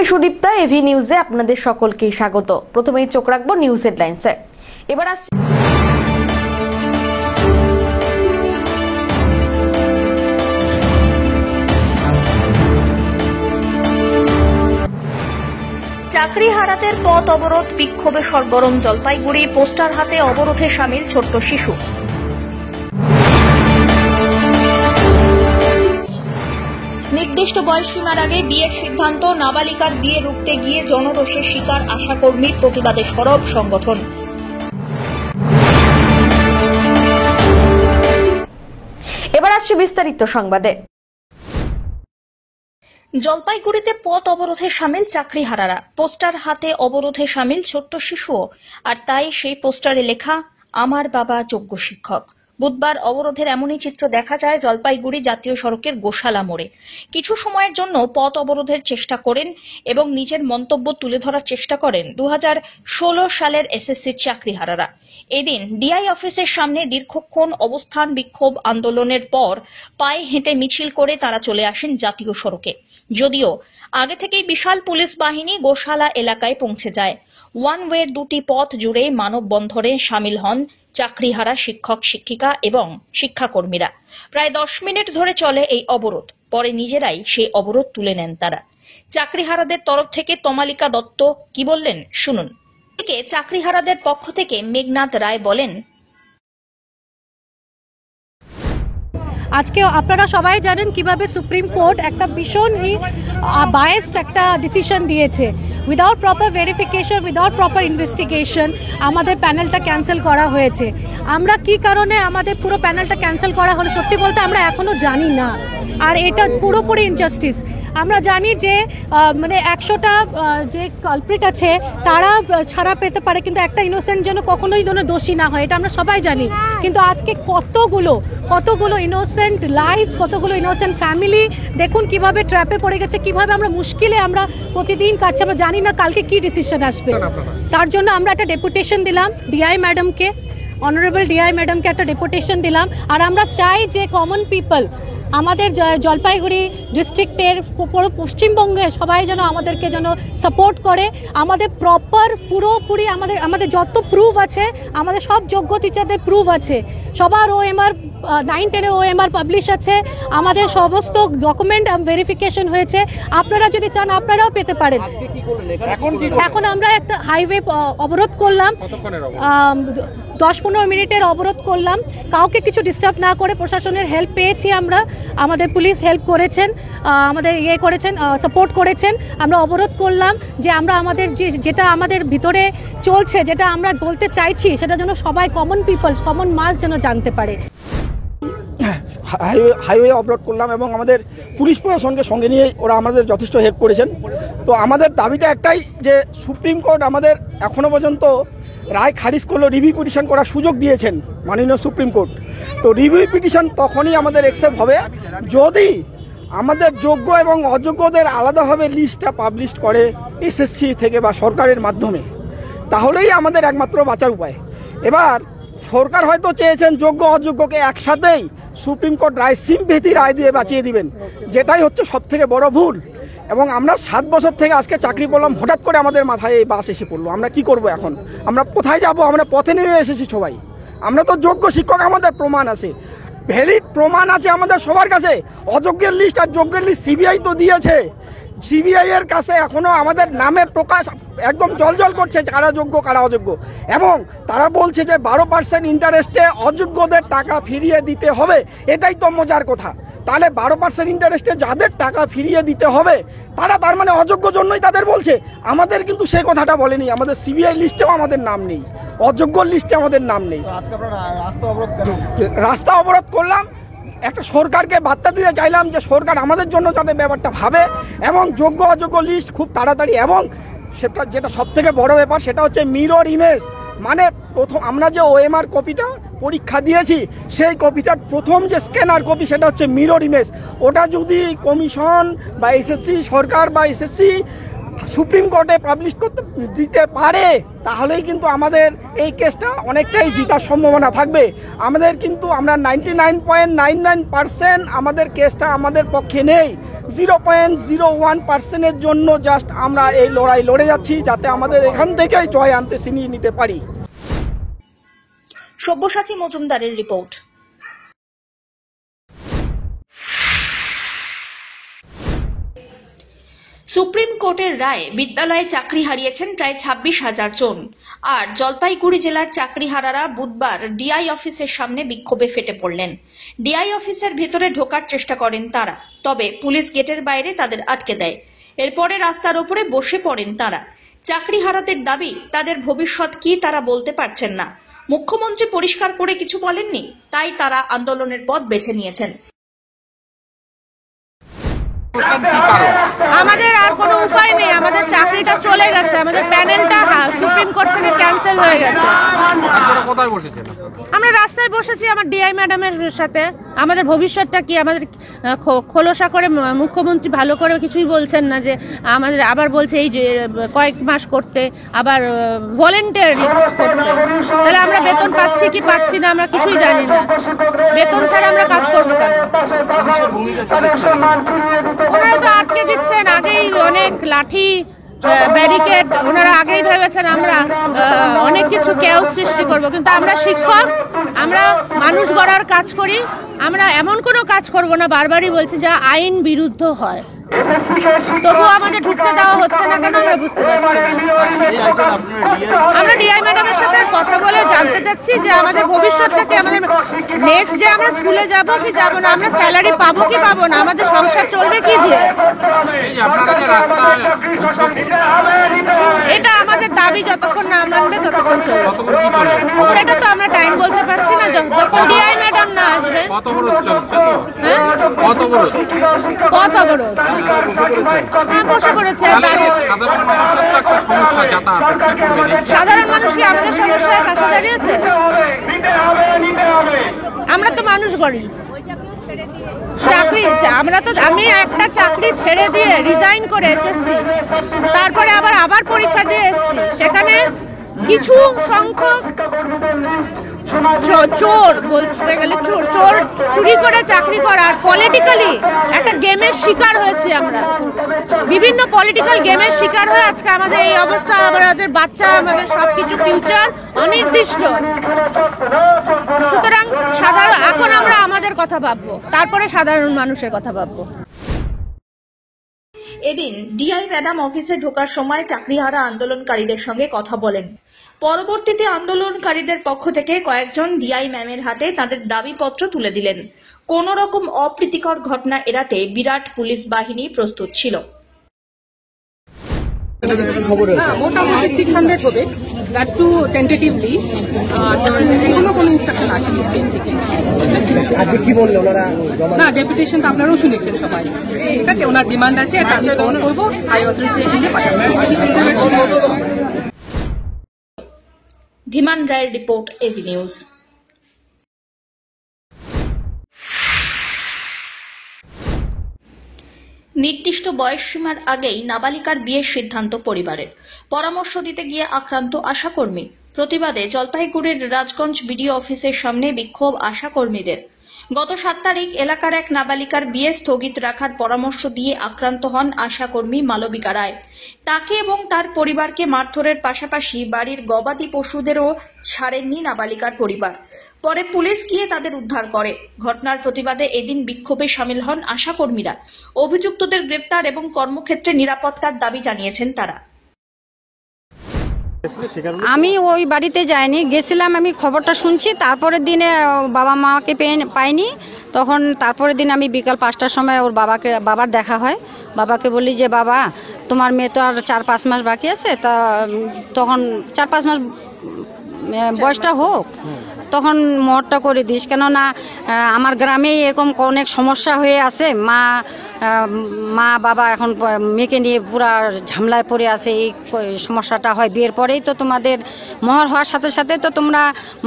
Sudipta, AV নিউজে আপনাদের সকলকে স্বাগত। প্রথমেই চোখ রাখবো নিউজ হেডলাইন্সে। এবার আসছে চাকরি হারাতের পথ অবরোধ, বিক্ষোভে সরগরম জলপাইগুড়ি, পোস্টার হাতে অবরোধে সামিল ছোট্ট শিশু। নির্দিষ্ট বয়সসীমার আগে বিয়ের সিদ্ধান্ত, নাবালিকার বিয়ে রুখতে গিয়ে জনরোষের শিকার আশাকর্মীর, প্রতিবাদে সরব সংগঠন। এবার আসছে বিস্তারিত সংবাদে। জলপাইগুড়িতে পথ অবরোধে সামিল চাকরিহারারা, পোস্টার হাতে অবরোধে সামিল ছোট্ট শিশুও, আর তাই সেই পোস্টারে লেখা আমার বাবা যোগ্য শিক্ষক। বুধবার অবরোধের এমনই চিত্র দেখা যায় জলপাইগুড়ি জাতীয় সড়কের গোশালা মোড়ে। কিছু সময়ের জন্য পথ অবরোধের চেষ্টা করেন এবং নিজের মন্তব্য তুলে ধরার চেষ্টা করেন 2016 সালের এসএসসির চাকরিহারারা। এদিন ডিআই অফিসের সামনে দীর্ঘক্ষণ অবস্থান বিক্ষোভ আন্দোলনের পর পায়ে হেঁটে মিছিল করে তারা চলে আসেন জাতীয় সড়কে। যদিও আগে থেকেই বিশাল পুলিশ বাহিনী গোশালা এলাকায় পৌঁছে যায়। ওয়ান ওয়ের দুটি পথ জুড়ে মানববন্ধনে সামিল হন চাকরিহারা শিক্ষক শিক্ষিকা এবং শিক্ষাকর্মীরা। প্রায় 10 মিনিট ধরে চলে এই অবরোধ। পরে নিজেরাই সেই অবরোধ তুলে নেন তারা। চাকরিহারাদের তরফ থেকে তমালিকা দত্ত কি বললেন শুনুন। চাকরিহারাদের পক্ষ থেকে মেঘনাথ রায় বলেন, আজকে আপনারা সবাই জানেন কিভাবে সুপ্রিম কোর্ট একটা ভীষণই বায়াসড একটা ডিসিশন দিয়েছে। Without proper verification, without proper investigation আমাদের প্যানেলটা ক্যান্সেল করা হয়েছে। আমরা কি কারণে আমাদের পুরো প্যানেলটা ক্যান্সেল করা হলো সত্যি বলতে আমরা এখনো জানি না, আর এটা পুরোপুরি ইনজাস্টিস। আমরা জানি যে মানে 100টা যে কালপ্রিট আছে তারা ছাড়া পেতে পারে, কিন্তু একটা ইনোসেন্ট যেন কখনোই দোষী না হয়, এটা আমরা সবাই জানি। কিন্তু আজকে কতগুলো ইনোসেন্ট লাইফস, কতগুলো ইনোসেন্ট ফ্যামিলি দেখুন কিভাবে ট্র্যাপে পড়ে গেছে, কিভাবে আমরা মুশকিলে আমরা প্রতিদিন কাটছি। আমরা জানি না কালকে কি ডিসিশন আসবে। তার জন্য আমরা একটা ডেপুটেশন দিলাম ডিআই ম্যাডামকে, অনারেবল ডিআই ম্যাডামকে একটা ডেপুটেশন দিলাম। আর আমরা চাই যে কমন পিপল আমাদের জলপাইগুড়ি ডিস্ট্রিক্টের পুরো পশ্চিমবঙ্গে সবাই যেন আমাদেরকে যেন সাপোর্ট করে। আমাদের প্রপার পুরোপুরি আমাদের যত প্রুফ আছে, আমাদের সব যোগ্য টিচারদের প্রুফ আছে, সবার OMR 9-10 OMR পাবলিশ আছে, আমাদের সমস্ত ডকুমেন্ট ভেরিফিকেশন হয়েছে। আপনারা যদি চান আপনারাও পেতে পারেন। এখন আমরা একটা হাইওয়ে অবরোধ করলাম, 10-15 মিনিটের অবরোধ করলাম, কাউকে কিছু ডিস্টার্ব না করে। প্রশাসনের হেল্প পেয়েছি আমরা, আমাদের পুলিশ হেল্প করেছেন, আমাদের করেছেন, সাপোর্ট করেছেন। আমরা অবরোধ করলাম যে আমরা আমাদের যেটা আমাদের ভিতরে চলছে, যেটা আমরা বলতে চাইছি, সেটা যেন সবাই কমন পিপল, কমন মাস যেন জানতে পারে। হাইওয়ে অবরোধ করলাম এবং আমাদের পুলিশ প্রশাসনকে সঙ্গে নিয়ে ওরা আমাদের যথেষ্ট হেল্প করেছেন। তো আমাদের দাবিটা একটাই যে সুপ্রিম কোর্ট আমাদের এখনো পর্যন্ত রায় খারিজ করলো, রিভিউ পিটিশন করার সুযোগ দিয়েছেন মাননীয় সুপ্রিম কোর্ট। তো রিভিউ পিটিশন তখনই আমাদের অ্যাকসেপ্ট হবে যদি আমাদের যোগ্য এবং অযোগ্যদের আলাদাভাবে লিস্টটা পাবলিশ করে এসএসসি থেকে বা সরকারের মাধ্যমে, তাহলেই আমাদের একমাত্র বাঁচার উপায়। এবার সরকার হয়তো চেয়েছেন যোগ্য অযোগ্যকে একসাথেই সুপ্রিম কোর্ট সিম্প্যাথি রায় দিয়ে বাঁচিয়ে দিবেন, যেটাই হচ্ছে সবথেকে বড় ভুল। এবং আমরা 7 বছর থেকে আজকে চাকরি করলাম, হঠাৎ করে আমাদের মাথায় এই বাস এসে পড়লো। আমরা কি করব এখন? আমরা কোথায় যাব? আমরা পথে নেমে এসেছি সবাই। আমরা তো যোগ্য শিক্ষক, আমাদের প্রমাণ আছে, ভ্যালিড প্রমাণ আছে আমাদের সবার কাছে। অযোগ্যের লিস্ট আর যোগ্যের লিস্ট সিবিআই তো দিয়েছে। সিবিআই এর কাছে এখনো আমাদের নামে প্রকাশ একদম জলজল করছে কারা যোগ্য কারা অযোগ্য, এবং তারা বলছে যে 12% ইন্টারেস্টে অযোগ্যদের টাকা ফিরিয়ে দিতে হবে। এটাই তো মজার কথা। তাহলে 12% ইন্টারেস্টে যাদের টাকা ফিরিয়ে দিতে হবে তারা তার মানে অযোগ্য জন্যই তাদের বলছে। আমাদের কিন্তু সেই কথাটা বলেনি। আমাদের সিবিআই লিস্টেও আমাদের নাম নেই, অযোগ্য লিস্টে আমাদের নাম নেই। রাস্তা অবরোধ করলাম, একটা সরকারকে বার্তা দিতে চাইলাম যে সরকার আমাদের জন্য যাতে ব্যাপারটা ভাবে এবং যোগ্য অযোগ্য লিস্ট খুব তাড়াতাড়ি, এবং সেটা যেটা সব থেকে বড় ব্যাপার সেটা হচ্ছে মিরর ইমেজ। মানে প্রথম আমরা যে OMR কপিটা পরীক্ষা দিয়েছি, সেই কপিটার প্রথম যে স্ক্যানার কপি সেটা হচ্ছে মিরর ইমেজ। ওটা যদি কমিশন বা এসএসসি সরকার বা এসএসসি সুপ্রিম কোর্টে পাবলিশ করতে দিতে পারে, তাহলেই কিন্তু আমাদের এই কেসটা অনেকটাই জিতার সম্ভাবনা থাকবে। আমাদের কিন্তু আমরা 99.99% আমাদের কেসটা আমাদের পক্ষে নেই, 0.01%-এর জন্য জাস্ট আমরা এই লড়াই লড়ে যাচ্ছি, যাতে আমাদের এখান থেকেই জয় আনতে ছিনিয়ে নিতে পারি। সব্যসাচী মজুমদারের রিপোর্ট। সুপ্রিম কোর্টের রায়ে বিদ্যালয়ে চাকরি হারিয়েছেন প্রায় 26,000 জন। আর জলপাইগুড়ি জেলার চাকরিহারারা বুধবার ডিআই অফিসের সামনে বিক্ষোভে ফেটে পড়লেন। ডিআই অফিসের ভেতরে ঢোকার চেষ্টা করেন তারা, তবে পুলিশ গেটের বাইরে তাদের আটকে দেয়। এরপরে রাস্তার ওপরে বসে পড়েন তারা। চাকরিহারাদের দাবি, তাদের ভবিষ্যৎ কি তারা বলতে পারছেন না। মুখ্যমন্ত্রী পরিষ্কার করে কিছু বলেননি, তাই তারা আন্দোলনের পথ বেছে নিয়েছেন। আমাদের আর কোনো উপায় নেই, আমাদের চাকরিটা চলে গেছে, আমাদের প্যানেলটা সুপ্রিম কোর্ট থেকে ক্যান্সেল হয়ে গেছে। আমরা রাস্তায় বসেছি আমার ডিআই ম্যাডামের সাথে। আমাদের ভবিষ্যৎটা কি, আমাদের খোলসা করে মুখ্যমন্ত্রী ভালো করে কিছুই বলছেন না, যে আমাদের আবার বলছে এই যে কয়েক মাস করতে, আবার ভলেন্টিয়ার করতে। তাহলে আমরা বেতন পাচ্ছি কি পাচ্ছি না আমরা কিছুই জানি না। বেতন ছাড়া আমরা কাজ করবো কেন? ওনারা তো আটকে দিচ্ছেন, আগেই অনেক লাঠি ব্যারিকেড ওনারা আগেই ভেবেছেন আমরা অনেক কিছু কেউ সৃষ্টি করব, কিন্তু আমরা শিক্ষক, আমরা মানুষ গড়ার কাজ করি, আমরা এমন কোনো কাজ করব না, বারবারই বলছি, যা আইন বিরুদ্ধ হয়। তবুও আমাদের ঢুকতে দেওয়া হচ্ছে না কেন আমরা বুঝতে পারছি না। আমরা ডিআই ম্যাডামের সাথে কথা বলে জানতে চাচ্ছি যে আমাদের ভবিষ্যৎটাকে, আমাদের নেক্সট যে আমরা স্কুলে যাব কি যাব না, আমরা স্যালারি পাবো কি পাবো না, আমাদের সংসার চলবে কি দিয়ে। এটা আমাদের দাবি, যতক্ষণ না মানবে ততক্ষণ চলবে। সেটা তো আমরা টাইম বলতে পারছি না, যখন ডিআই ম্যাডাম না আসবে। কত অবরোধ? বসে পড়েছে। সাধারণ মানুষ কি আমাদের সমস্যায় পাশে দাঁড়িয়েছে? আমরা তো মানুষ গড়ি। চাকরি আমরা তো, আমি একটা চাকরি ছেড়ে দিয়ে রিজাইন করে এসেছি, তারপরে আবার পরীক্ষা দিয়ে এসেছি। সেখানে কিছু সংখ্যক চোর, বলতে গেলে চোর চুরি করে চাকরি করার পলিটিক্যালি একটা গেমের শিকার হয়েছি আমরা। বিভিন্ন পলিটিক্যাল গেমের শিকার হয়ে আজকে আমাদের এই অবস্থা। আমাদের বাচ্চা, আমাদের সবকিছু ফিউচার অনির্দিষ্ট। সুতরাং এখন আমরা আমাদের কথা ভাববো, তারপরে সাধারণ মানুষের কথা ভাববো। এদিন ডিআই ম্যাডাম অফিসে ঢোকার সময় চাকরিহারা আন্দোলনকারীদের সঙ্গে কথা বলেন। পরবর্তীতে আন্দোলনকারীদের পক্ষ থেকে কয়েকজন ডিআই ম্যামের হাতে তাদের দাবিপত্র তুলে দিলেন। কোন রকম অপ্রীতিকর ঘটনা এড়াতে বিরাট পুলিশ বাহিনী প্রস্তুত ছিল। মোটামুটি 600 হবে, দ্যাট টু টেন্টেটিভ লিস্ট। এখনো কোনো ইনস্ট্রাকশন আসেনি স্টেট থেকে। আজকে কি বললো ওনারা? না, ডেপুটেশন তো আপনারাও শুনেছেন সবাই, ঠিক আছে। ওনার ডিমান্ড আছে, এটা আমি ফোন করবো, হাই অথরিটি এখানে পাঠাবো। ধীমান রায়ের রিপোর্ট, এভি নিউজ। নির্দিষ্ট বয়সসীমার আগেই নাবালিকার বিয়ের সিদ্ধান্ত পরিবারের। পরামর্শ দিতে গিয়ে আক্রান্ত আশাকর্মী। প্রতিবাদে জলপাইগুড়ির রাজগঞ্জ বিডিও অফিসের সামনে বিক্ষোভ আশাকর্মীদের। গত 7 তারিখ এলাকার এক নাবালিকার বিয়ে স্থগিত রাখার পরামর্শ দিয়ে আক্রান্ত হন আশাকর্মী মালবিকা রায়। তাকে এবং তার পরিবারকে মারধরের পাশাপাশি বাড়ির গবাদি পশুদেরও ছাড়েননি নাবালিকার পরিবার। পরে পুলিশ গিয়ে তাদের উদ্ধার করে। ঘটনার প্রতিবাদে এদিন বিক্ষোভে সামিল হন আশাকর্মীরা। অভিযুক্তদের গ্রেপ্তার এবং কর্মক্ষেত্রে নিরাপত্তার দাবি জানিয়েছেন তারা। আমি ওই বাড়িতে যাইনি, গেছিলাম, আমি খবরটা শুনছি। তারপরের দিনে বাবা মাকে পাইনি, তখন তারপরের দিন আমি বিকাল 5টার সময় ওর বাবার দেখা হয়। বাবাকে বলি যে বাবা, তোমার মেয়ে তো আর 4-5 মাস বাকি আছে, তা তখন 4-5 মাস বয়সটা হোক, তখন মোহরটা করে দিস, কেননা আমার গ্রামে এরকম অনেক সমস্যা হয়ে আছে। মা বাবা এখন মেয়েকে নিয়ে পুরা ঝামেলায় পড়ে আছে। এই সমস্যাটা হয় বিয়ের পরেই, তো তোমাদের মোহর হওয়ার সাথে সাথে তো তোমরা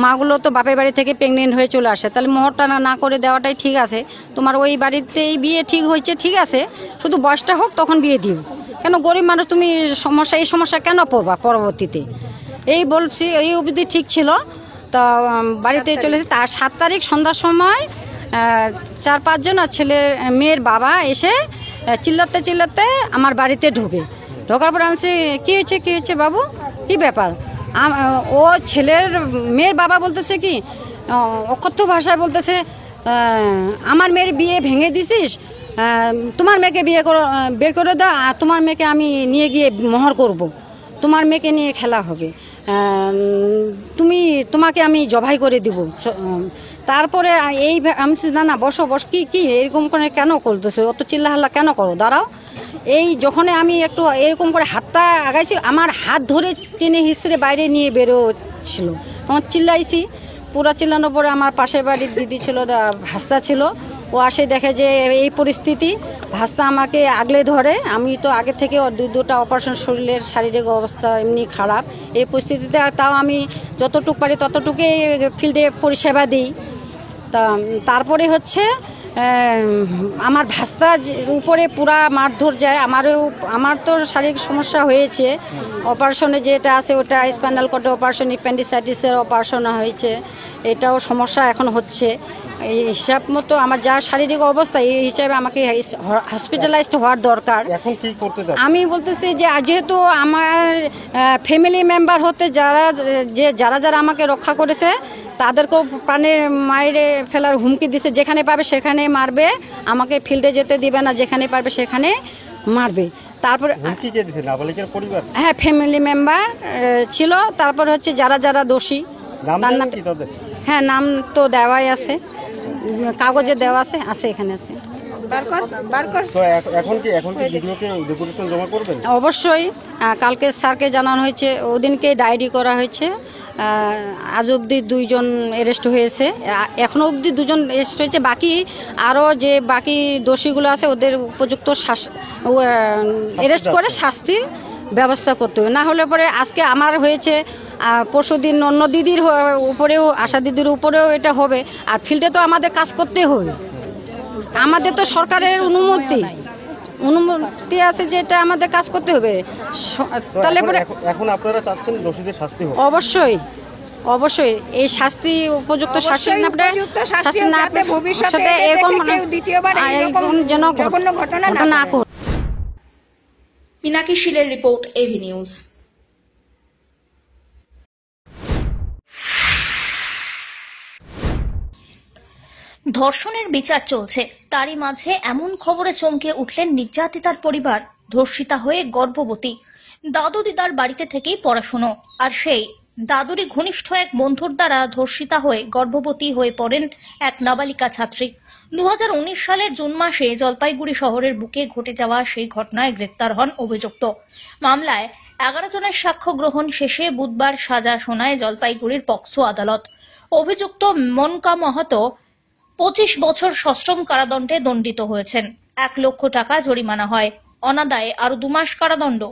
মাগুলো তো বাপের বাড়ি থেকে প্রেগনেন্ট হয়ে চলে আসে, তাহলে মোহরটা না করে দেওয়াটাই ঠিক আছে। তোমার ওই বাড়িতেই বিয়ে ঠিক হয়েছে, ঠিক আছে, শুধু বয়সটা হোক তখন বিয়ে দিও। কেন গরিব মানুষ তুমি এই সমস্যা কেন পড়বা পরবর্তীতে, এই বলছি। এই অবধি ঠিক ছিল। তো বাড়িতে চলেছে। তার 7 তারিখ সন্ধ্যার সময় 4-5 জন আর মেয়ের বাবা এসে চিল্লাতে আমার বাড়িতে ঢোকার পরে আমি কী হয়েছে বাবু, কি ব্যাপার? ও মেয়ের বাবা বলতেছে কি, অকথ্য ভাষায় বলতেছে, আমার মেয়ের বিয়ে ভেঙে দিছিস, তোমার মেয়েকে বের করে দাও, আর তোমার মেয়েকে আমি নিয়ে গিয়ে মোহর করব, তোমার মেয়েকে নিয়ে খেলা হবে, তোমাকে আমি জবাই করে দিব। তারপরে এই আমি না বসো কি এরকম করে কেন করতেছো, অত চিল্লাহাল্লা কেন করো, দাঁড়াও। এই যখন আমি একটু এরকম করে হাতটা আগাইছি, আমার হাত ধরে টেনে হিসড়ে বাইরে নিয়ে বেরোচ্ছিল, তখন চিল্লাইছি। পুরা চিল্লানোর পরে আমার পাশের বাড়ির দিদি ছিল, ভাস্তা ছিল, ও আসে দেখে যে এই পরিস্থিতি। ভাস্তা আমাকে আগলে ধরে। আমি তো আগে থেকে দুটা অপারেশন, শরীরের শারীরিক অবস্থা এমনি খারাপ, এই পরিস্থিতিতে তাও আমি যতটুকু পারি ততটুকুই ফিল্ডে পরিষেবা দিই। তারপরে হচ্ছে আমার ভাস্তার উপরে পুরা মারধর যায়। আমার তো শারীরিক সমস্যা হয়েছে, অপারেশনে যেটা আছে ওটা স্পাইনাল কর্ডের অপারেশন, অ্যাপেন্ডিসাইটিসের অপারেশন হয়েছে, এটাও সমস্যা এখন হচ্ছে। এই হিসাব মতো আমার যা শারীরিক অবস্থা, এই হিসাবে আমাকে হসপিটালাইজড হওয়ার দরকার। এখন কি করতে চান? আমি বলতেছি যে যেহেতু আমার ফ্যামিলি মেম্বার হতে যারা আমাকে রক্ষা করেছে, তাদেরকেও প্রাণে মাইরে ফেলার হুমকি দিছে, যেখানে পাবে সেখানে মারবে, আমাকে ফিল্ডে যেতে দিবে না, যেখানে পারবে সেখানে মারবে। তারপরে পরিবার, হ্যাঁ, ফ্যামিলি মেম্বার ছিল। তারপর হচ্ছে যারা দোষী, হ্যাঁ নাম তো দেওয়াই আছে, কাগজে দেওয়া আছে এখানে আছে। অবশ্যই কালকে স্যারকে জানানো হয়েছে, ওদিনকে ডায়েরি করা হয়েছে। আজ অবধি 2 জন অ্যারেস্ট হয়েছে, এখনও অবধি 2 জন অ্যারেস্ট হয়েছে। বাকি আরও যে বাকি দোষীগুলো আছে ওদের উপযুক্ত অ্যারেস্ট করে শাস্তির ব্যবস্থা করতে হবে। না হলে পরে আজকে আমার হয়েছে, পরশুদিন অন্য দিদির উপরেও, আশা দিদির উপরেও এটা হবে। আর ফিল্ডে তো আমাদের কাজ করতে হবে, আমাদের তো সরকারের অনুমতি আছে যে এটা আমাদের কাজ করতে হবে। তাহলে পরে এখন আপনারা চাচ্ছেন দোষীদের শাস্তি হোক? অবশ্যই এই শাস্তি উপযুক্ত শাস্তি না ভবিষ্যতে এরকম যেন ঘটনা না ঘটে। পিনাকি শীলের রিপোর্ট, এভি নিউজ। ধর্ষণের বিচার চলছে, তারই মাঝে এমন খবরে চমকে উঠলেন নির্যাতিতার পরিবার। ধর্ষিতা হয়ে গর্ভবতী, দাদু দিদার বাড়িতে থেকেই পড়াশুনো, আর সেই দাদুরই ঘনিষ্ঠ এক বন্ধুর দ্বারা ধর্ষিতা হয়ে গর্ভবতী হয়ে পড়েন এক নাবালিকা ছাত্রী। 2019 সালের জুন মাসে জলপাইগুড়ি শহরের বুকে ঘটে যাওয়া সেই ঘটনায় গ্রেপ্তার হন অভিযুক্ত। মামলায় 11 জনের সাক্ষ্য গ্রহণ শেষে বুধবার সাজা শোনায় জলপাইগুড়ির পক্সো আদালত। অভিযুক্ত মনকা মাহাতো 25 বছর সশ্রম কারাদণ্ডে দণ্ডিত হয়েছেন। 1 লক্ষ টাকা জরিমানা হয়, অনাদায়ে আরো 2 মাস কারাদণ্ড।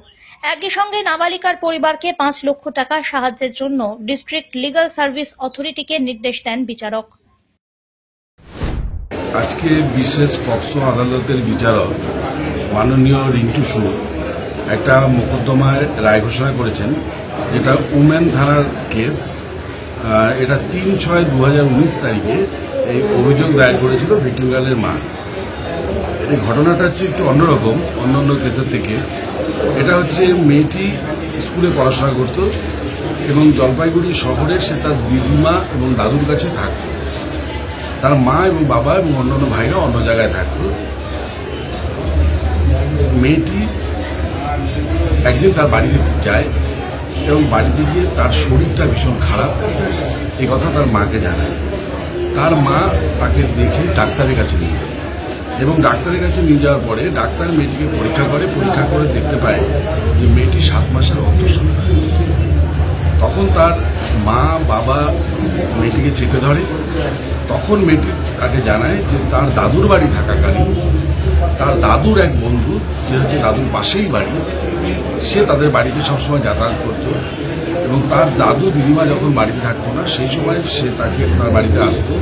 একই সঙ্গে নাবালিকার পরিবারকে 5 লক্ষ টাকা সাহায্যের জন্য ডিস্ট্রিক্ট লিগ্যাল সার্ভিস অথরিটিকে নির্দেশ দেন বিচারক। আজকে বিশেষ পক্সো আদালতের বিচারক মাননীয় রিন্টু সুর একটা মোকদ্দমায় রায় ঘোষণা করেছেন, যেটা উমেন থানার কেস। এটা 3/6/2019 তারিখে এই অভিযোগ দায়ের করেছিল ভিক্টিম গার্লের মা। এই ঘটনাটা হচ্ছে একটু অন্যরকম অন্যান্য কেসের থেকে। এটা হচ্ছে মেয়েটি স্কুলে পড়াশোনা করত এবং জলপাইগুড়ি শহরে সে তার দিদিমা এবং দাদুর কাছে থাকত। তার মা এবং বাবা এবং অন্যান্য ভাইরা অন্য জায়গায় থাকত। মেয়েটি একদিন তার বাড়িতে যায় এবং বাড়িতে গিয়ে তার শরীরটা ভীষণ খারাপ, এই কথা তার মাকে জানায়। তার মা তাকে দেখে ডাক্তারের কাছে নিয়ে যায় এবং ডাক্তারের কাছে নিয়ে যাওয়ার পরে ডাক্তার মেয়েটিকে পরীক্ষা করে দেখতে পায় যে মেয়েটি 7 মাসের অন্তঃসত্ত্বা। তখন তার মা বাবা মেয়েটিকে চেপে ধরে। তখন মেয়েটি তাকে জানায় যে তার দাদুর বাড়ি থাকাকালীন তার দাদুর এক বন্ধু, যে হচ্ছে দাদুর পাশেই বাড়ি, সে তাদের বাড়িতে সবসময় যাতায়াত করত এবং তার দাদু দিদিমা যখন বাড়িতে থাকতো না সেই সময় সে তাকে তার বাড়িতে আসতো।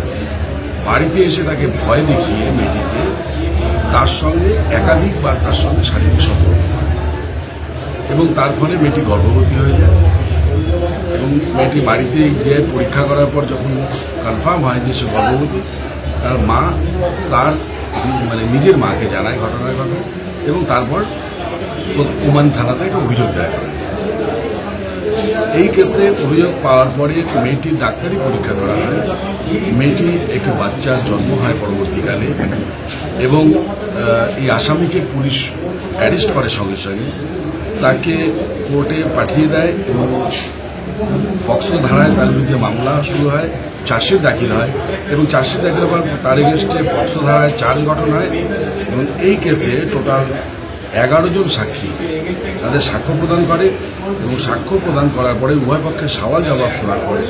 বাড়িতে এসে তাকে ভয় দেখিয়ে মেয়েটিকে তার সঙ্গে একাধিকবার তার সঙ্গে শারীরিক সম্পর্ক। এবং তার ফলে মেয়েটি গর্ভবতী হয়ে যায় এবং মেয়েটি বাড়িতে গিয়ে পরীক্ষা করার পর যখন কনফার্ম হয় যে সে গর্ভবতী, তার মা তার নিজের মাকে জানায় ঘটনার কথা এবং তারপর ওমান থানাতে একটা অভিযোগ দায়ের করে। এই কেসে অভিযোগ পাওয়ার পরে মেয়েটির ডাক্তারি পরীক্ষা করা হয়, মেয়েটির একটি বাচ্চার জন্ম হয় পরবর্তীকালে এবং এই আসামিকে পুলিশ অ্যারেস্ট করে সঙ্গে সঙ্গে, তাকে কোর্টে পাঠিয়ে দেয় এবং পক্সো ধারায় তার বিরুদ্ধে মামলা শুরু হয়, চার্জশিট দাখিল হয় এবং চার্জশিট দাখিলের পর তার এগেনস্টে পক্সো ধারায় চার্জ গঠন হয় এবং এই কেসে টোটাল 11 জন সাক্ষী তাদের সাক্ষ্য প্রদান করে এবং সাক্ষ্য প্রদান করার পরে উভয় পক্ষের সওয়াল জবাব শোনার পরে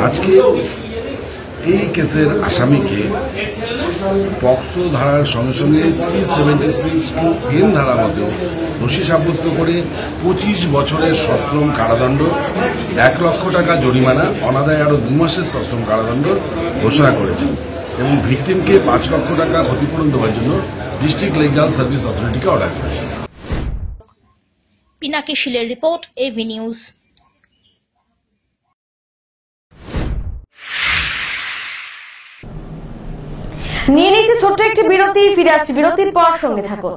আজকে এই কেসের আসামিকে পক্সো ধারার সঙ্গে সঙ্গে 376(2)N ধারা মতো দোষী সাব্যস্ত করে 25 বছরের সশ্রম কারাদণ্ড, 1 লক্ষ টাকা জরিমানা, অনাদায়ে আরও 2 মাসের সশ্রম কারাদণ্ড ঘোষণা করেছেন এবং ভিকটিমকে 5 লক্ষ টাকা ক্ষতিপূরণ দেওয়ার জন্য ডিস্ট্রিক্ট লিগ্যাল সার্ভিস অথরিটিকে অর্ডার করেছে। পিনাকি শিলের রিপোর্ট, এভি নিউজ। নিয়ে নিচ্ছে ছোট্ট একটি বিরতি, ফিরে আসছি বিরতির পর, সঙ্গে থাকুন।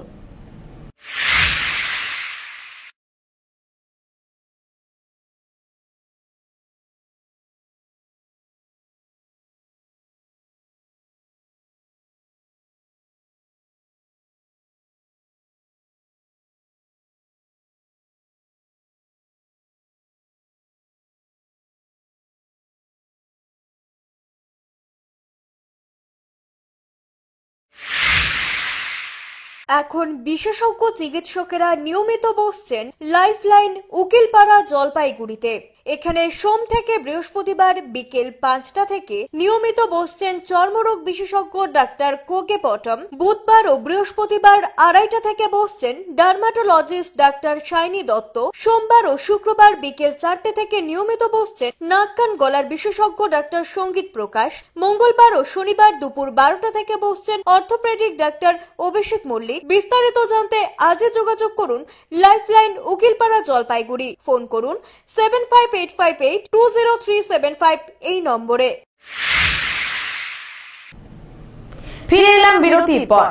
এখন বিশেষজ্ঞ চিকিৎসকেরা নিয়মিত বসছেন লাইফলাইন উকিলপাড়া জলপাইগুড়িতে। এখানে সোম থেকে বৃহস্পতিবার বিকেল 5টা থেকে নিয়মিত বসছেন চর্মরোগ বিশেষজ্ঞ ডাক্তার কোকে পটম। বুধবার ও বৃহস্পতিবার 2:30টা থেকে বসছেন ডার্মাটোলজিস্ট ডাক্তার শাইনি দত্ত। সোমবার ও শুক্রবার বিকেল 4টে থেকে নিয়মিত বসছেন নাক কান গলার বিশেষজ্ঞ ডাক্তার সঙ্গীত প্রকাশ। মঙ্গলবার ও শনিবার দুপুর 12টা থেকে বসছেন অর্থোপেডিক ডাক্তার অভিষেক মল্লিক। বিস্তারিত জানতে আজই যোগাযোগ করুন লাইফলাইন উকিলপাড়া জলপাইগুড়ি। ফোন করুন 7585820375 এই নম্বরে। ফিরে এলাম বিরতির পর।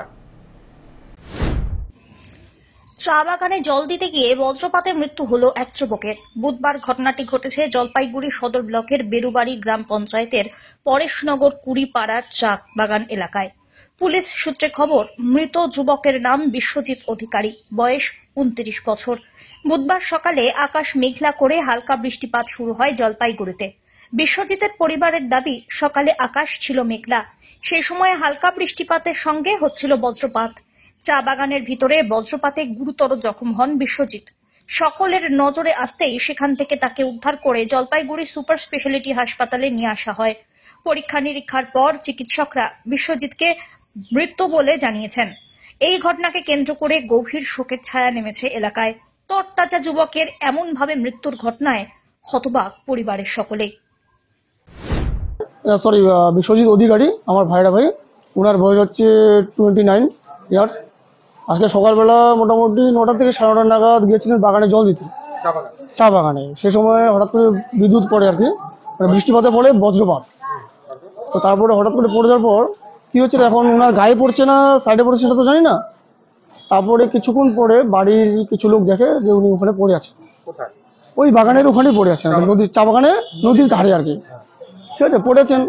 চা বাগানে জল দিতে গিয়ে বজ্রপাতে মৃত্যু হলো এক যুবকের। বুধবার ঘটনাটি ঘটেছে জলপাইগুড়ি সদর ব্লকের বেরুবাড়ি গ্রাম পঞ্চায়েতের পরেশনগর কুড়িপাড়ার চা বাগান এলাকায়। পুলিশ সূত্রে খবর, মৃত যুবকের নাম বিশ্বজিৎ অধিকারী, বয়স 29 বছর। বুধবার সকালে আকাশ মেঘলা করে হালকা বৃষ্টিপাত শুরু হয় জলপাইগুড়িতে। বিশ্বজিতের পরিবারের দাবি, সকালে আকাশ ছিল মেঘলা, সেই সময় হালকা বৃষ্টিপাতের সঙ্গে হচ্ছিল বজ্রপাত। চা বাগানের ভিতরে বজ্রপাতে গুরুতর জখম হন বিশ্বজিৎ। সকলের নজরে আসতেই সেখান থেকে তাকে উদ্ধার করে জলপাইগুড়ি সুপার স্পেশালিটি হাসপাতালে নিয়ে আসা হয়। পরীক্ষা নিরীক্ষার পর চিকিৎসকরা বিশ্বজিৎকে মৃত বলে জানিয়েছেন। এই ঘটনাকে কেন্দ্র করে গভীর শোকের ছায়া নেমেছে এলাকায়। তরতাজা যুবকের এমন ভাবে মৃত্যুর ঘটনায় হতবাক পরিবারের সকলেই। বিশ্বজিৎ অধিকারী আমার ভাইরা ভাই, ওনার বয়স হচ্ছে 29 ইয়ার্স। আজকে সকালবেলা মোটামুটি 9টা থেকে 9:30 নাগাদ গিয়েছিলেন বাগানে জল দিতে, চা বাগানে। সে সময় হঠাৎ করে বিদ্যুৎ পড়ে আর কি, বৃষ্টিপাতে পড়ে বজ্রপাত। তো তারপরে হঠাৎ করে পড়ে যাওয়ার পর কি হচ্ছে, এখন ওনার গায়ে পড়ছে না সাইডে পড়ছে সেটা তো জানি না। তারপরে কিছুক্ষণ পরে বাড়ির কিছু লোক দেখে যে উনি ওখানে পড়ে আছে, ওই বাগানের ওখানেই পড়ে আছেন, নদীর চা বাগানে নদীর ধারে আর কি, ঠিক আছে, পড়েছেন।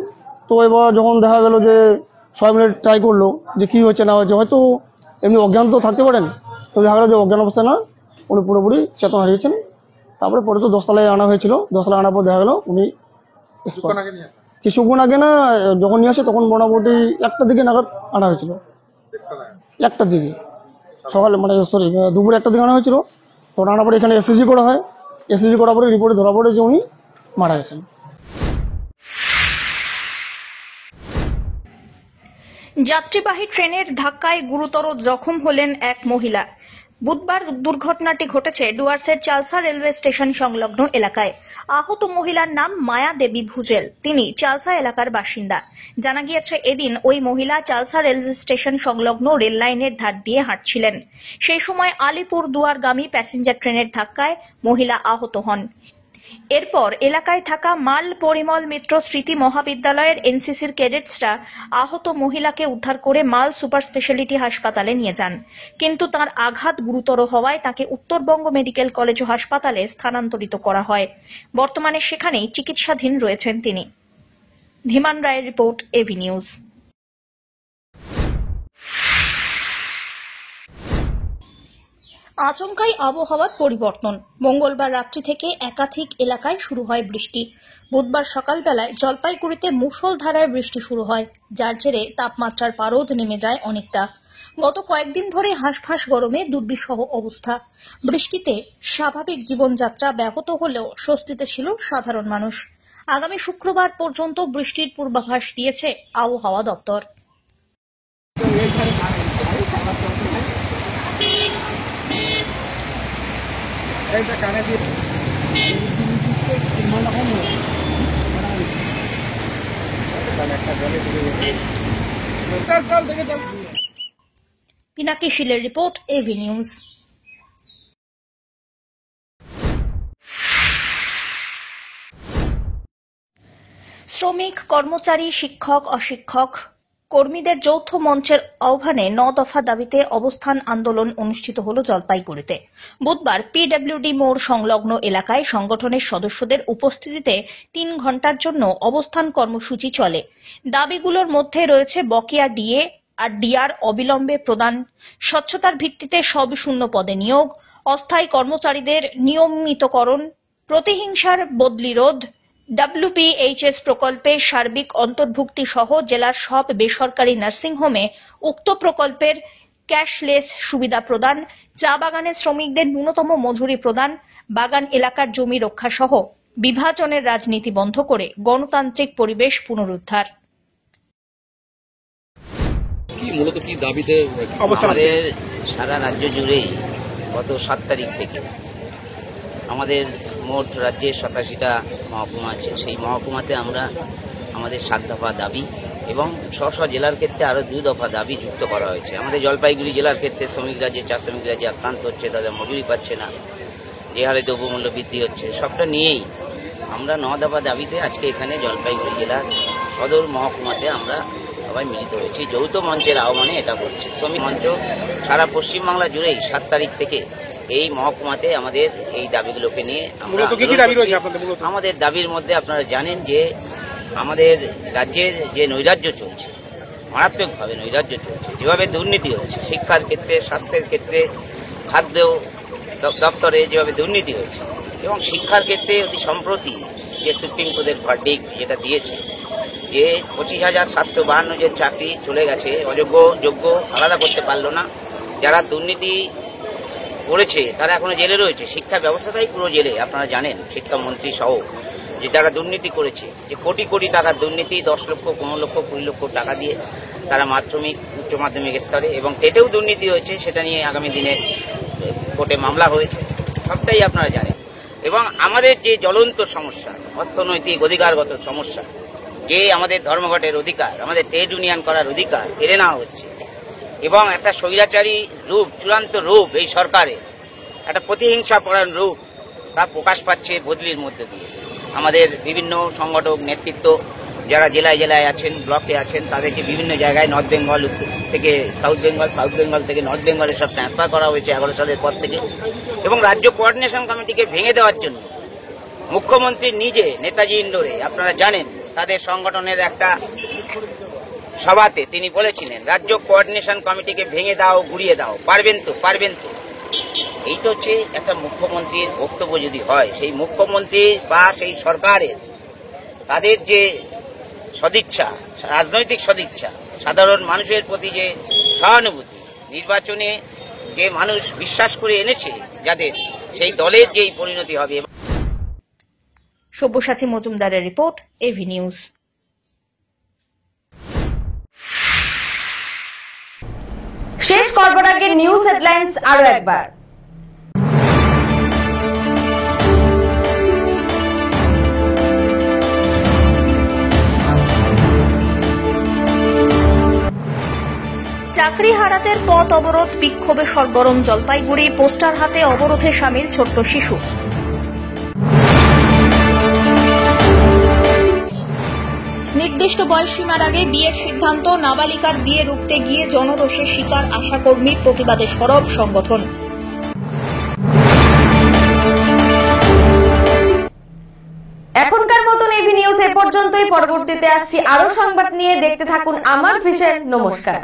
তো এবার যখন দেখা গেল যে সবাই মিলে ট্রাই করলো যে কি হয়েছে না হয়েছে, হয়তো এমনি অজ্ঞান তো থাকতে পারেন, তো দেখা গেলো যে অজ্ঞান অবস্থায় না, উনি পুরোপুরি চেতন হারিয়েছেন। তারপরে পরে তো 10 তলায় আনা হয়েছিল, 10 তলায় আনার পর দেখা গেলো উনি কিছুক্ষণ আগে না যখন নিয়ে আসে তখন মোটামুটি 1টা দিকে নাগাদ আনা হয়েছিল, 1টার দিকে সকালে, মানে দুপুরে 1টার দিকে আনা হয়েছিল। তখন আনার পরে এখানে এসএসজি করা হয়, এসএসজি করার পরে রিপোর্টে ধরা পড়ে যে উনি মারা গেছেন। যাত্রীবাহী ট্রেনের ধাক্কায় গুরুতর জখম হলেন এক মহিলা। বুধবার দুর্ঘটনাটি ঘটেছে ডুয়ার্সের চালসা রেলওয়ে স্টেশন সংলগ্ন এলাকায়। আহত মহিলার নাম মায়া দেবী ভুজেল। তিনি চালসা এলাকার বাসিন্দা। জানা গিয়েছে এদিন ওই মহিলা চালসা রেলওয়ে স্টেশন সংলগ্ন রেল লাইনের ধার দিয়ে হাঁটছিলেন। সেই সময় আলিপুর দুয়ারগামী প্যাসেঞ্জার ট্রেনের ধাক্কায় মহিলা আহত হন। এরপর এলাকায় থাকা মাল পরিমল মিত্র স্মৃতি মহাবিদ্যালয়ের এনসিসির ক্যাডেটসরা আহত মহিলাকে উদ্ধার করে মাল সুপার স্পেশালিটি হাসপাতালে নিয়ে যান, কিন্তু তার আঘাত গুরুতর হওয়ায় তাকে উত্তরবঙ্গ মেডিকেল কলেজ ও হাসপাতালে স্থানান্তরিত করা হয়। বর্তমানে সেখানেই চিকিৎসাধীন রয়েছেন তিনি। ধীমান রায়ের রিপোর্ট, এভি নিউজ। আচমকাই আবহাওয়ার পরিবর্তন। মঙ্গলবার রাত্রি থেকে একাধিক এলাকায় শুরু হয় বৃষ্টি। বুধবার সকালবেলায় জলপাইগুড়িতে মুষলধারায় বৃষ্টি শুরু হয়, যার জেরে তাপমাত্রার পারদ নেমে যায় অনেকটা। গত কয়েকদিন ধরে হাঁসফাঁস গরমে দুর্বিষহ অবস্থা। বৃষ্টিতে স্বাভাবিক জীবনযাত্রা ব্যাহত হলেও স্বস্তিতে ছিল সাধারণ মানুষ। আগামী শুক্রবার পর্যন্ত বৃষ্টির পূর্বাভাস দিয়েছে আবহাওয়া দপ্তর। পিনাকি শীলের রিপোর্ট, এভি নিউজ। শ্রমিক, কর্মচারী, শিক্ষক, অশিক্ষক কর্মীদের যৌথ মঞ্চের আহ্বানে 9 দফা দাবিতে অবস্থান আন্দোলন অনুষ্ঠিত হল জলপাইগুড়িতে। বুধবার পিডব্লিউডি মোড় সংলগ্ন এলাকায় সংগঠনের সদস্যদের উপস্থিতিতে 3 ঘণ্টার জন্য অবস্থান কর্মসূচি চলে। দাবিগুলোর মধ্যে রয়েছে বকেয়া ডিএ আর ডিআর অবিলম্বে প্রদান, স্বচ্ছতার ভিত্তিতে সব শূন্য পদে নিয়োগ, অস্থায়ী কর্মচারীদের নিয়মিতকরণ, প্রতিহিংসার বদলি রোধ, WPHS প্রকল্পে সার্বিক অন্তর্ভুক্তি সহ জেলার সব বেসরকারি নার্সিংহোমে উক্ত প্রকল্পের ক্যাশলেস সুবিধা প্রদান, চা বাগানে শ্রমিকদের ন্যূনতম মজুরি প্রদান, বাগান এলাকার জমি রক্ষা সহ বিভাজনের রাজনীতি বন্ধ করে গণতান্ত্রিক পরিবেশ পুনরুদ্ধার। মূলত কি দাবিতে আমাদের সারা রাজ্য জুড়েই গত 7 তারিখ থেকে আমাদের মোট রাজ্যে 87টা মহকুমা আছে। সেই মহকুমাতে আমরা আমাদের 7 দফা দাবি এবং স্ব জেলার ক্ষেত্রে আরও 2 দফা দাবি যুক্ত করা হয়েছে। আমাদের জলপাইগুড়ি জেলার ক্ষেত্রে শ্রমিকরা যে চা শ্রমিকরা যে আক্রান্ত হচ্ছে, তাদের মজুরি পাচ্ছে না, যে হারে দ্রব্যমূল্য বৃদ্ধি হচ্ছে, সবটা নিয়েই আমরা 9 দফা দাবিতে আজকে এখানে জলপাইগুড়ি জেলার সদর মহকুমাতে আমরা সবাই মিলিত হয়েছি। যৌথ মঞ্চের আহ্বানে এটা করছে। শ্রমিক মঞ্চ সারা পশ্চিমবাংলা জুড়েই 7 তারিখ থেকে এই মহকুমাতে আমাদের এই দাবিগুলোকে নিয়ে আমাদের দাবির মধ্যে আপনারা জানেন যে আমাদের রাজ্যের যে নৈরাজ্য চলছে, মারাত্মকভাবে নৈরাজ্য চলছে, যেভাবে দুর্নীতি হচ্ছে শিক্ষার ক্ষেত্রে, স্বাস্থ্যের ক্ষেত্রে, খাদ্য দপ্তরে যেভাবে দুর্নীতি হচ্ছে, এবং শিক্ষার ক্ষেত্রে অতি সম্প্রতি যে সুপ্রিম কোর্টের ভার্ডিক্ট যেটা দিয়েছে যে 25,752 যে চাকরি চলে গেছে, অযোগ্য যোগ্য আলাদা করতে পারলো না, যারা দুর্নীতি করেছে তারা এখনো জেলে রয়েছে। শিক্ষা ব্যবস্থাটাই পুরো জেলে, আপনারা জানেন, শিক্ষামন্ত্রী সহ যে যারা দুর্নীতি করেছে, যে কোটি কোটি টাকার দুর্নীতি, 10 লক্ষ 15 লক্ষ 20 লক্ষ টাকা দিয়ে তারা মাধ্যমিক উচ্চ মাধ্যমিক স্তরে, এবং টেটেও দুর্নীতি হয়েছে, সেটা নিয়ে আগামী দিনে কোর্টে মামলা হয়েছে, সবটাই আপনারা জানেন। এবং আমাদের যে জ্বলন্ত সমস্যা, অর্থনৈতিক অধিকারগত সমস্যা, যে আমাদের ধর্মঘটের অধিকার, আমাদের ট্রেড ইউনিয়ন করার অধিকার কেড়ে নেওয়া হচ্ছে, এবং একটা স্বৈরাচারী রূপ, চূড়ান্ত রূপ এই সরকারের, একটা প্রতিহিংসা পরায়ণ রূপ, তা প্রকাশ পাচ্ছে বদলির মধ্যে দিয়ে। আমাদের বিভিন্ন সংগঠক নেতৃত্ব যারা জেলায় জেলায় আছেন, ব্লকে আছেন, তাদেরকে বিভিন্ন জায়গায় নর্থ বেঙ্গল থেকে সাউথ বেঙ্গল, সাউথ বেঙ্গল থেকে নর্থ বেঙ্গলে সব ট্রান্সফার করা হয়েছে 11 সালের পর থেকে। এবং রাজ্য কোঅর্ডিনেশন কমিটিকে ভেঙে দেওয়ার জন্য মুখ্যমন্ত্রী নিজে নেতাজি ইন্ডোরে, আপনারা জানেন, তাদের সংগঠনের একটা সভাতে তিনি বলেছিলেন রাজ্য কোঅর্ডিনেশন কমিটিকে ভেঙে দাও, গুড়িয়ে দাও, পারবেন তো পারবেন তো। এইটা হচ্ছে একটা মুখ্যমন্ত্রীর বক্তব্য যদি হয়, সেই মুখ্যমন্ত্রী বা সেই সরকারের তাদের যে সদিচ্ছা, রাজনৈতিক সদিচ্ছা, সাধারণ মানুষের প্রতি যে সহানুভূতি, নির্বাচনে যে মানুষ বিশ্বাস করে এনেছে যাদের, সেই দলের যেই পরিণতি হবে। সব্যসাচী মজুমদারের রিপোর্ট, এভি নিউজ। শেষ করবার আগে নিউজ হেডলাইন্স আরো একবার। চাকরি হারাতের পথ অবরোধ, বিক্ষোভে সরগরম জলপাইগুড়ি, পোস্টার হাতে অবরোধে সামিল ছোট্ট শিশু। নির্দিষ্ট বয়সসীমার আগে বিয়ের সিদ্ধান্ত, নাবালিকার বিয়ে রুখতে গিয়ে জনরোষের শিকার আশাকর্মী, প্রতিবাদে সরব সংগঠন। এখনকার মতন এভি নিউজ এ পর্যন্তই। পরবর্তীতে আসছি আরো সংবাদ নিয়ে। দেখতে থাকুন আমার ভিশন। নমস্কার।